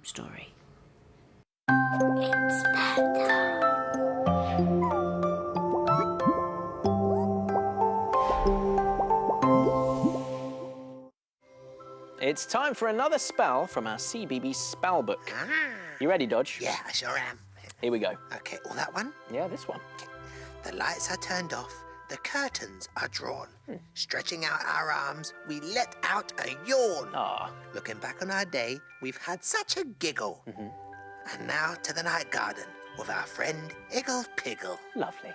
bedtime story. It's bedtime. It's time for another spell from our CBB spell book. You ready, Dodge? Yeah, I sure am. Here we go. Okay, all that one? Yeah, this one. Okay. The lights are turned off, the curtains are drawn. Stretching out our arms, we let out a yawn. Ah. Looking back on our day, we've had such a giggle. And now to the night garden with our friend Iggle Piggle. Lovely.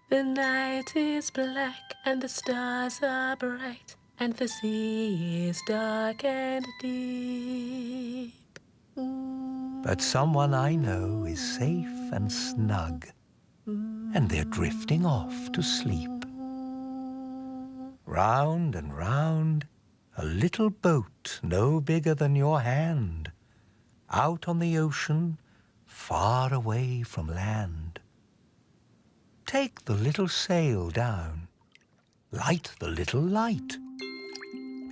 The night is black and the stars are bright and the sea is dark and deep. But someone I know is safe and snug, and they're drifting off to sleep. Round and round, a little boat no bigger than your hand, out on the ocean, far away from land. Take the little sail down, light the little light.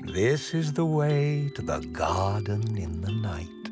This is the way to the garden in the night.